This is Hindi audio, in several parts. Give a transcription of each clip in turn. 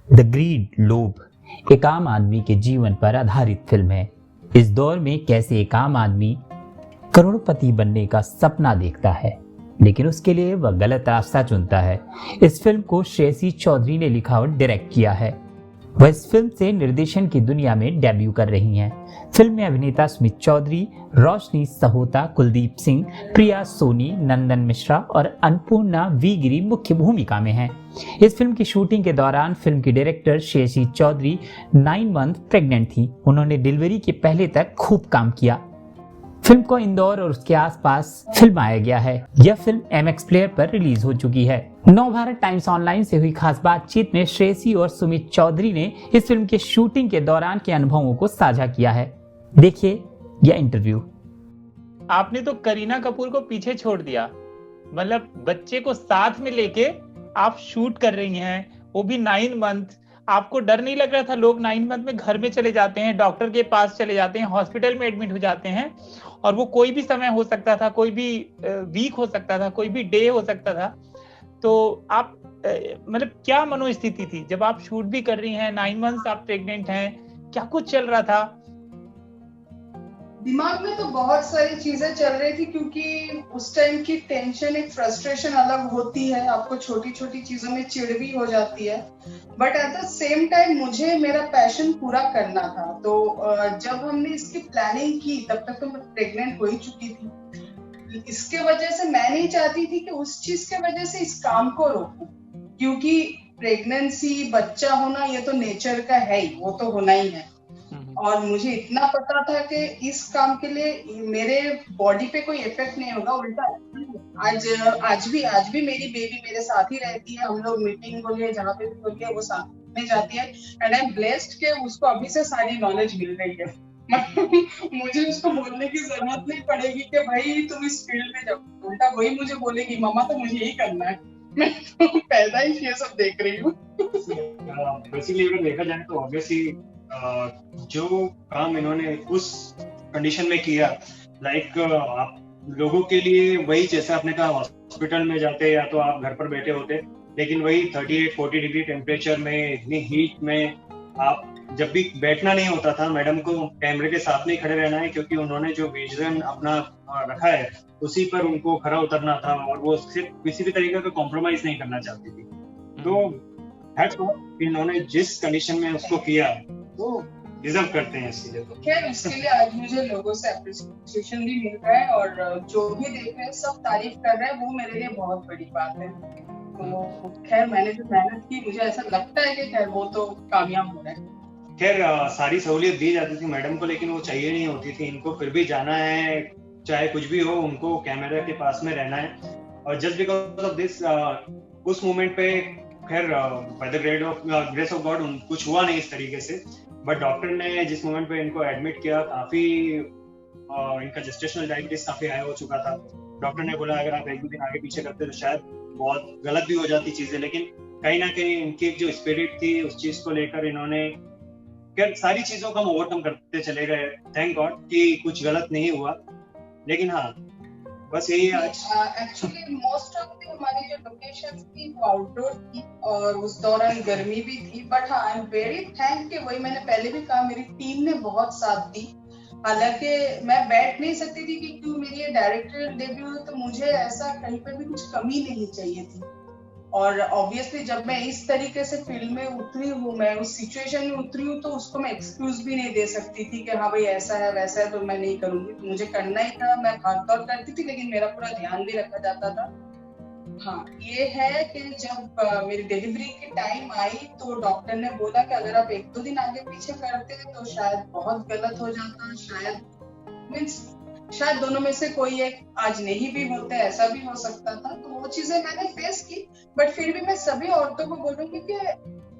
द ग्रीड लोभ एक आम आदमी के जीवन पर आधारित फिल्म है। इस दौर में कैसे एक आम आदमी करोड़पति बनने का सपना देखता है, लेकिन उसके लिए वह गलत रास्ता चुनता है। इस फिल्म को श्रेयसी चौधरी ने लिखा और डायरेक्ट किया है। वह इस फिल्म से निर्देशन की दुनिया में डेब्यू कर रही हैं। फिल्म में अभिनेता स्मित चौधरी, रोशनी सहोता, कुलदीप सिंह, प्रिया सोनी, नंदन मिश्रा और अन्नपूर्णा वी गिरी मुख्य भूमिका में हैं। इस फिल्म की शूटिंग के दौरान फिल्म की director Shreyasi Chaudhary 9 month pregnant थी। उन्होंने डिलीवरी के पहले तक खूब काम किया। फिल्म को इंदौर और उसके आसपास फिल्माया गया है। यह फिल्म MX प्लेयर पर रिलीज हो चुकी है। नवभारत टाइम्स ऑनलाइन से हुई खास बातचीत में श्रेयसी और सुमित चौधरी ने इस फिल्म के शूटिंग के दौरान के अनुभवों को साझा किया है। देखिए यह इंटरव्यू। आपने तो करीना कपूर को पीछे छोड़ दिया, मतलब बच्चे को साथ में लेके आप शूट कर रही हैं, वो भी 9 मंथ। आपको डर नहीं लग रहा था? लोग 9 मंथ में घर में चले जाते हैं, डॉक्टर के पास चले जाते हैं, हॉस्पिटल में एडमिट हो जाते हैं, और वो कोई भी समय हो सकता था, कोई भी वीक हो सकता था, कोई भी डे हो सकता था। तो आप मतलब क्या मनोस्थिति थी जब आप शूट भी कर रही हैं, 9 मंथ्स आप प्रेग्नेंट हैं, क्या कुछ चल रहा था? दिमाग में तो बहुत सारी चीजें चल रही थी, क्योंकि उस टाइम की टेंशन, एक फ्रस्ट्रेशन अलग होती है। आपको छोटी छोटी चीजों में चिढ़ भी हो जाती है, but at the same time मुझे मेरा पैशन पूरा करना था। तो जब हमने इसकी प्लानिंग की तब तक तो मैं प्रेग्नेंट हो ही चुकी थी। इसके वजह से मैं नहीं चाहती थी कि उस चीज के वजह से इस काम को रोकूं, क्योंकि प्रेगनेंसी, बच्चा होना ये तो नेचर का है ही, वो तो होना ही है। और मुझे इतना पता था कि इस काम के लिए मेरे बॉडी पे कोई इफेक्ट नहीं होगा, उल्टा आज भी मेरी बेबी मेरे साथ ही रहती है। हम लोग मीटिंग बोलिए, जहाँ पे भी बोलिए, वो साथ में जाती है। एंड आई एम ब्लेस्ड कि उसको अभी से सारी नॉलेज मिल रही है। मुझे उसको बोलने की जरूरत नहीं पड़ेगी कि भाई तुम इस फील्ड में जाओ। उल्टा वही मुझे बोलेगी, मम्मा तो मुझे यही करना है। मैं तो पैदा ही ये सब देख रही हूँ। बेसिकली अगर देखा जाए तो ऑब्वियसली जो काम इन्होंने उस कंडीशन में किया, लाइक आप लोगों के लिए वही, जैसे आपने कहा हॉस्पिटल में जाते या तो आप घर पर बैठे होते, लेकिन वही 38-40 डिग्री टेम्परेचर में, इतनी हीट में आप जब भी बैठना नहीं होता था, मैडम को कैमरे के साथ नहीं खड़े रहना है, क्योंकि उन्होंने जो विजन अपना रखा है उसी पर उनको खरा उतरना था, और वो सिर्फ किसी भी तरीके का कॉम्प्रोमाइज नहीं करना चाहती थी। तो इन्होंने जिस कंडीशन में उसको किया वो डिजर्व करते हैं इसके लिए। खैर उसके लिए आज मुझे लोगों से अप्रिसिएशन भी मिल रहा है, और जो भी देख रहे हैं सब तारीफ कर रहे हैं, वो मेरे लिए बहुत बड़ी बात है। तो खैर मैंने जो मेहनत की, मुझे ऐसा लगता है कि खैर वो तो कामयाब हो रहा है। खैर सारी सहूलियत दी जाती थी मैडम को, लेकिन वो चाहिए नहीं होती थी। इनको फिर भी जाना है, चाहे कुछ भी हो, उनको कैमरा के पास में रहना है। और जस्ट बिकॉज ऑफ दिस उस मोमेंट पे खैर by the grace of God कुछ हुआ नहीं इस तरीके से। बट डॉक्टर ने जिस मोमेंट पे इनको एडमिट किया, काफी इनका जेस्टेशनल डायबिटीज काफी हाई हो चुका था। डॉक्टर ने बोला अगर आप 1-2 दिन आगे पीछे करते तो शायद बहुत गलत भी हो जाती चीजें, लेकिन कहीं ना कहीं इनकी जो स्पिरिट थी उस चीज को लेकर इन्होंने सारी चीजों को हम ओवरकम करते चले गए। थैंक गॉड कि कुछ गलत नहीं हुआ। लेकिन हाँ, बस यही आज एक्चुअली मोस्ट ऑफ द हमारी जो लोकेशंस थी वो आउटडोर थी, और उस दौरान गर्मी भी थी। बट हाँ, आई एम वेरी थैंक कि वही मैंने पहले भी कहा, मेरी टीम ने बहुत साथ दी। हालांकि मैं बैठ नहीं सकती थी, क्योंकि मेरी डायरेक्टर डेब्यू है, तो मुझे ऐसा कहीं पर भी कुछ कमी नहीं चाहिए थी। और ऑब्वियसली जब मैं इस तरीके से फील्ड में उतरी हूँ, मैं उस सिचुएशन में उतरी हूँ, तो उसको मैं एक्सक्यूज भी नहीं दे सकती थी कि हाँ भाई ऐसा है वैसा है तो मैं नहीं करूंगी। तो मुझे करना ही था। मैं भाग दौड़ करती थी, लेकिन मेरा पूरा ध्यान भी रखा जाता था। हाँ, ये है कि जब मेरी डिलीवरी की टाइम आई तो डॉक्टर ने बोला कि अगर आप 1-2 दिन आगे पीछे करते तो शायद बहुत गलत हो जाता, शायद दोनों में से कोई एक आज नहीं भी होते, ऐसा भी हो सकता था। तो वो चीजें मैंने फेस की। बट फिर भी मैं सभी औरतों को बोलूंगी कि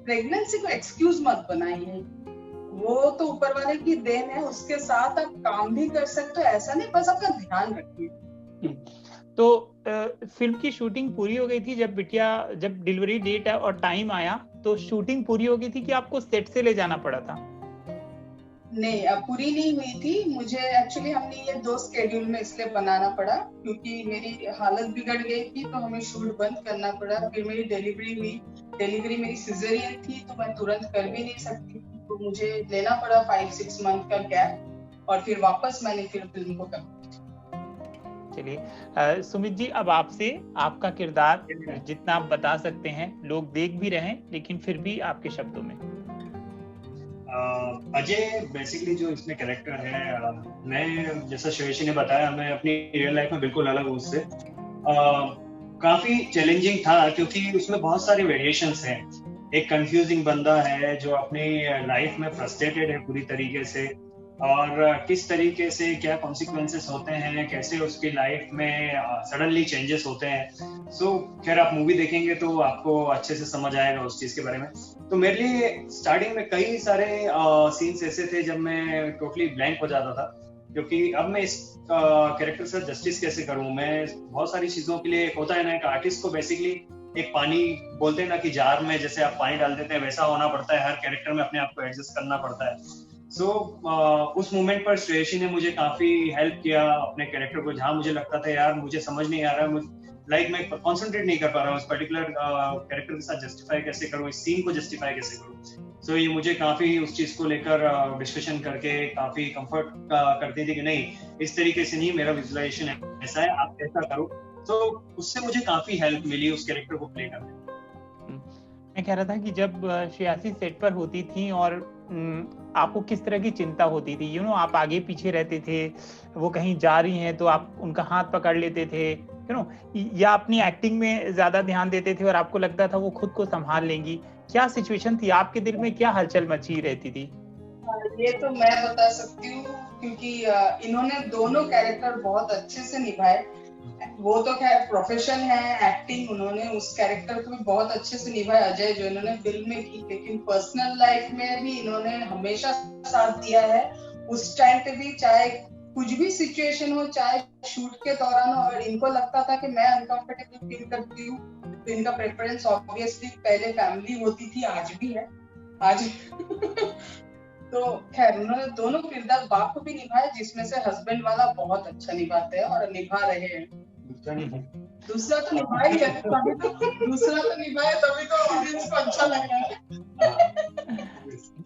प्रेगनेंसी को एक्सक्यूज मत बनाइए। वो तो ऊपर वाले की देन है, उसके साथ आप काम भी कर सकते हो, ऐसा नहीं, बस आपका ध्यान रखिए। तो फिल्म की शूटिंग पूरी हो गई थी जब डिलीवरी डेट और टाइम आया, तो शूटिंग पूरी हो गई थी कि आपको सेट से ले जाना पड़ा था? नहीं, अब पूरी नहीं हुई थी। मुझे एक्चुअली हमने ये 2 स्केड्यूल में इसलिए बनाना पड़ा क्योंकि मेरी हालत बिगड़ गई थी, तो हमें शूट बंद करना पड़ा। फिर मेरी डिलीवरी हुई, डिलीवरी मेरी सिजेरियन थी, तो मैं तुरंत कर भी नहीं सकती थी, तो मुझे लेना पड़ा 5-6 मंथ का गैप, और फिर वापस मैंने फिर फिल्म को कर। चलिए सुमित जी, अब आपसे आपका किरदार जितना आप बता सकते हैं, लोग देख भी रहे हैं, लेकिन फिर भी आपके शब्दों में। अजय बेसिकली जो इसमें कैरेक्टर है, मैं जैसा श्रेयसी ने बताया, मैं अपनी रियल लाइफ में बिल्कुल अलग हूँ उससे। काफी चैलेंजिंग था क्योंकि उसमें बहुत सारे वेरिएशंस हैं। एक कंफ्यूजिंग बंदा है जो अपनी लाइफ में फ्रस्ट्रेटेड है पूरी तरीके से, और किस तरीके से क्या कॉन्सिक्वेंसेस होते हैं, कैसे उसकी लाइफ में सडनली चेंजेस होते हैं। खैर आप मूवी देखेंगे तो आपको अच्छे से समझ आएगा उस चीज के बारे में। तो मेरे लिए स्टार्टिंग में कई सारे सीन्स ऐसे थे जब मैं टोटली ब्लैंक हो जाता था, क्योंकि अब मैं इस कैरेक्टर से जस्टिस कैसे करूं। मैं बहुत सारी चीजों के लिए, एक होता है ना, एक आर्टिस्ट को बेसिकली एक पानी बोलते हैं ना कि जार में जैसे आप पानी डाल देते हैं, वैसा होना पड़ता है। हर कैरेक्टर में अपने आप को एडजस्ट करना पड़ता है। उस मोमेंट पर श्रेयसी ने मुझे काफी हेल्प किया अपने कैरेक्टर को, जहां मुझे लगता था यार मुझे समझ नहीं आ रहा है, मैं कंसंट्रेट नहीं कर पा रहा हूँ इस पर्टिकुलर कैरेक्टर के साथ, जस्टिफाई कैसे करूँ, इस सीन को जस्टिफाई कैसे करूँ। ये मुझे काफी उस चीज को लेकर डिस्कशन करके काफी कंफर्ट करती थी कि नहीं, इस तरीके से नहीं, मेरा विजुअलाइजेशन ऐसा है, आप ऐसा करो। उससे मुझे काफी हेल्प मिली उस कैरेक्टर को प्ले करने में। मैं कह रहा था कि जब श्रेयसी सेट पर होती थी और आपको किस तरह की चिंता होती थी? आप आगे पीछे रहते थे, वो कहीं जा रही हैं तो आप उनका हाथ पकड़ लेते थे, या अपनी एक्टिंग में ज्यादा ध्यान देते थे और आपको लगता था वो खुद को संभाल लेंगी? क्या सिचुएशन थी आपके दिल में, क्या हलचल मची रहती थी? ये तो मैं बता सकती हूँ क्योंकि इन्होंने दोनों कैरेक्टर बहुत अच्छे से निभाए। वो तो खैर प्रोफेशन है, एक्टिंग, उन्होंने उस कैरेक्टर को भी बहुत अच्छे से निभाया, अजय, जो इन्होंने फिल्म में की। लेकिन पर्सनल लाइफ में भी इन्होंने हमेशा साथ दिया है। उस टाइम पे भी, चाहे कुछ भी सिचुएशन हो, चाहे शूट के दौरान हो, और इनको लगता था कि मैं अनकंफर्टेबल फील करती हूँ, तो इनका प्रेफरेंस ऑब्वियसली पहले फैमिली होती थी, आज भी है, आज तो खैर उन्होंने दोनों किरदार बाप को भी निभाया, जिसमें से हस्बैंड वाला बहुत अच्छा निभाते हैं और निभा रहे हैं। दूसरा तो निभाया ही है, दूसरा तो निभाया, तभी तो ऑडियंस को अच्छा लगा है।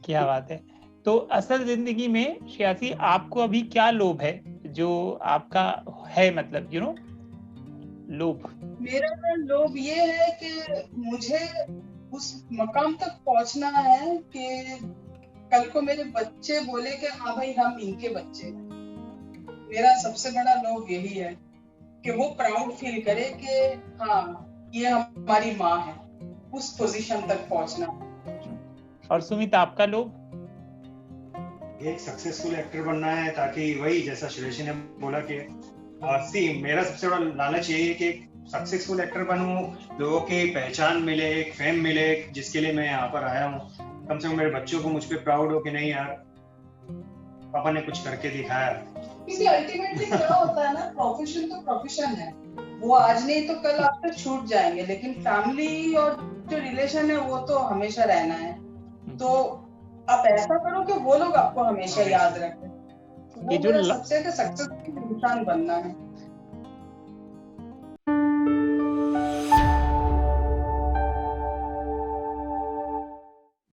क्या बात है। तो असल जिंदगी में श्रेयसी, आपको अभी क्या लोभ है जो आपका है, मतलब लोभ? मेरा लोभ ये है कि मुझे उस मकाम तक पहुंचना है कि कल को मेरे बच्चे बोले कि हाँ भाई हम इनके बच्चे हैं। मेरा सबसे बड़ा लोभ यही है कि वो प्राउड फील करे कि हाँ ये हमारी माँ है। उस पोजीशन तक पहुंचना। और सुमित, आपका लोभ? एक सक्सेसफुल एक्टर बनना है, ताकि वही जैसा श्रेयसी ने बोला कि मेरा सबसे बड़ा लालच यही है कि सक्सेसफुल एक्टर बनूं, लोगों की पहचान मिले, एक फेम मिले, जिसके लिए मैं यहाँ पर आया हूँ। कम से कम मेरे बच्चों को मुझ पे प्राउड हो कि नहीं यार, पापा ने कुछ करके दिखाया। क्योंकि अल्टीमेटली क्या होता है ना, प्रोफेशन तो प्रोफेशन है, वो आज नहीं तो कल आपसे छूट जाएंगे, लेकिन फैमिली और जो रिलेशन है वो तो हमेशा रहना है। तो आप ऐसा करो कि वो लोग आपको हमेशा याद रखें। वो सबसे सक्सेसफुल इंसान बनना है।